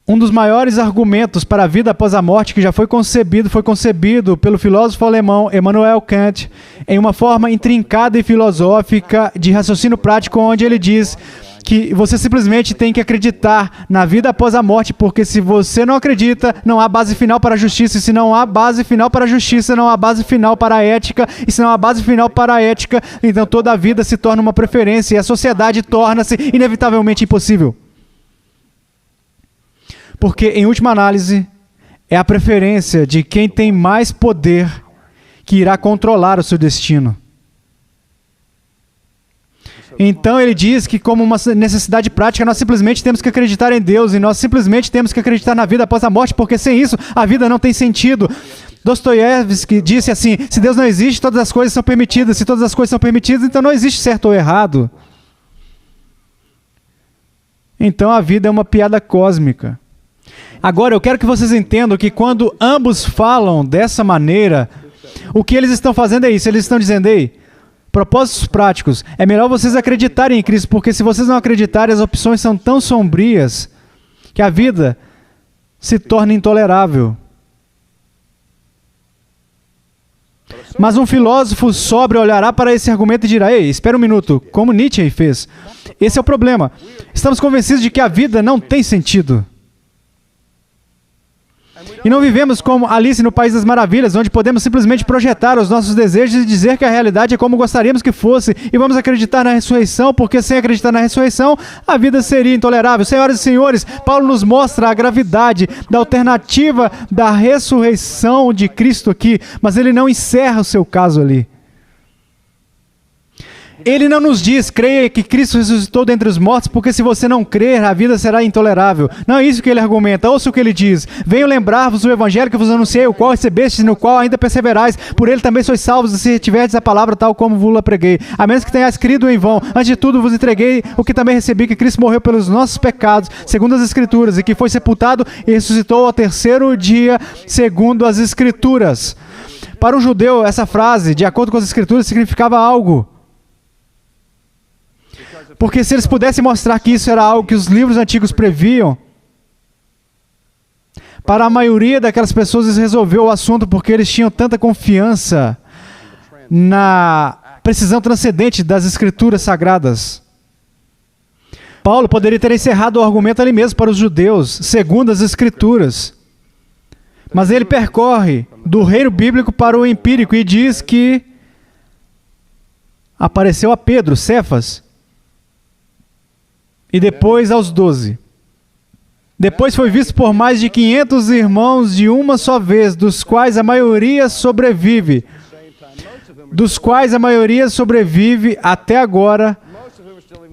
Um dos maiores argumentos para a vida após a morte que já foi concebido pelo filósofo alemão Immanuel Kant em uma forma intrincada e filosófica de raciocínio prático, onde ele diz que você simplesmente tem que acreditar na vida após a morte, porque se você não acredita, não há base final para a justiça, e se não há base final para a justiça, não há base final para a ética, e se não há base final para a ética, então toda a vida se torna uma preferência e a sociedade torna-se inevitavelmente impossível. Porque, em última análise, é a preferência de quem tem mais poder que irá controlar o seu destino. Então ele diz que, como uma necessidade prática, nós simplesmente temos que acreditar em Deus e nós simplesmente temos que acreditar na vida após a morte, porque sem isso a vida não tem sentido. Dostoiévski disse assim: se Deus não existe, todas as coisas são permitidas. Se todas as coisas são permitidas, então não existe certo ou errado. Então a vida é uma piada cósmica. Agora eu quero que vocês entendam que quando ambos falam dessa maneira, o que eles estão fazendo é isso. Eles estão dizendo: ei, propósitos práticos, é melhor vocês acreditarem em Cristo, porque se vocês não acreditarem, as opções são tão sombrias que a vida se torna intolerável. Mas um filósofo sóbrio olhará para esse argumento e dirá: ei, espera um minuto, como Nietzsche fez. Esse é o problema. Estamos convencidos de que a vida não tem sentido. E não vivemos como Alice no País das Maravilhas, onde podemos simplesmente projetar os nossos desejos e dizer que a realidade é como gostaríamos que fosse, e vamos acreditar na ressurreição, porque sem acreditar na ressurreição, a vida seria intolerável. Senhoras e senhores, Paulo nos mostra a gravidade da alternativa da ressurreição de Cristo aqui, mas ele não encerra o seu caso ali. Ele não nos diz: creia que Cristo ressuscitou dentre os mortos, porque se você não crer, a vida será intolerável. Não é isso que ele argumenta. Ouça o que ele diz: venho lembrar-vos o evangelho que vos anunciei, o qual recebestes, no qual ainda perseverais. Por ele também sois salvos, se tiverdes a palavra tal como vos-la preguei. A menos que tenhais crido em vão. Antes de tudo vos entreguei o que também recebi, que Cristo morreu pelos nossos pecados, segundo as Escrituras, e que foi sepultado e ressuscitou ao terceiro dia, segundo as Escrituras. Para um judeu, essa frase, de acordo com as Escrituras, significava algo. Porque se eles pudessem mostrar que isso era algo que os livros antigos previam, para a maioria daquelas pessoas isso resolveu o assunto, porque eles tinham tanta confiança na precisão transcendente das Escrituras sagradas. Paulo poderia ter encerrado o argumento ali mesmo para os judeus, segundo as Escrituras. Mas ele percorre do reino bíblico para o empírico e diz que apareceu a Pedro, Cefas, e depois aos 12. Depois foi visto por mais de 500 irmãos de uma só vez, dos quais a maioria sobrevive. Até agora,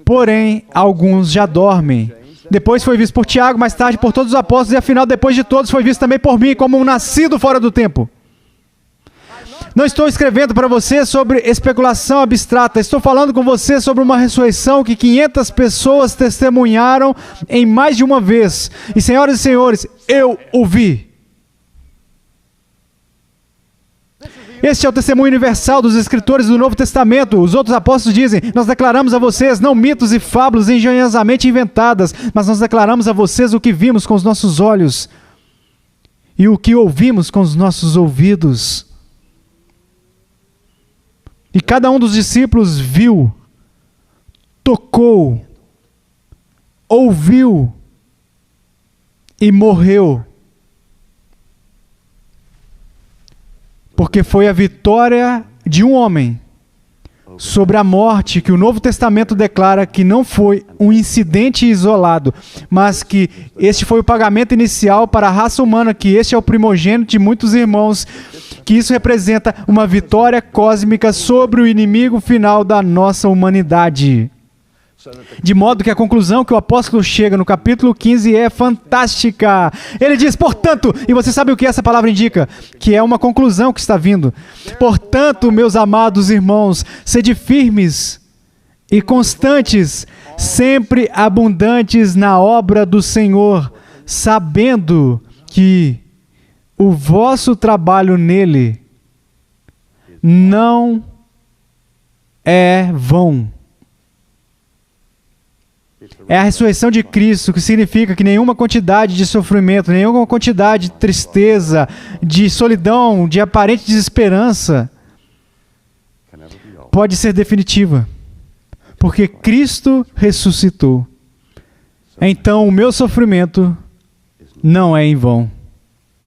porém, alguns já dormem. Depois foi visto por Tiago, mais tarde por todos os apóstolos, e afinal, depois de todos, foi visto também por mim, como um nascido fora do tempo. Não estou escrevendo para você sobre especulação abstrata. Estou falando com você sobre uma ressurreição que 500 pessoas testemunharam em mais de uma vez. E, senhoras e senhores, eu o vi. Este é o testemunho universal dos escritores do Novo Testamento. Os outros apóstolos dizem: nós declaramos a vocês não mitos e fábulas engenhosamente inventadas, mas nós declaramos a vocês o que vimos com os nossos olhos e o que ouvimos com os nossos ouvidos. E cada um dos discípulos viu, tocou, ouviu e morreu. Porque foi a vitória de um homem sobre a morte que o Novo Testamento declara que não foi um incidente isolado, mas que este foi o pagamento inicial para a raça humana, que este é o primogênito de muitos irmãos, que isso representa uma vitória cósmica sobre o inimigo final da nossa humanidade. De modo que a conclusão que o apóstolo chega no capítulo 15 é fantástica. Ele diz: portanto, e você sabe o que essa palavra indica? Que é uma conclusão que está vindo. Portanto, meus amados irmãos, sede firmes e constantes, sempre abundantes na obra do Senhor, sabendo que o vosso trabalho nele não é vão. É a ressurreição de Cristo, que significa que nenhuma quantidade de sofrimento, nenhuma quantidade de tristeza, de solidão, de aparente desesperança pode ser definitiva. Porque Cristo ressuscitou. Então o meu sofrimento não é em vão.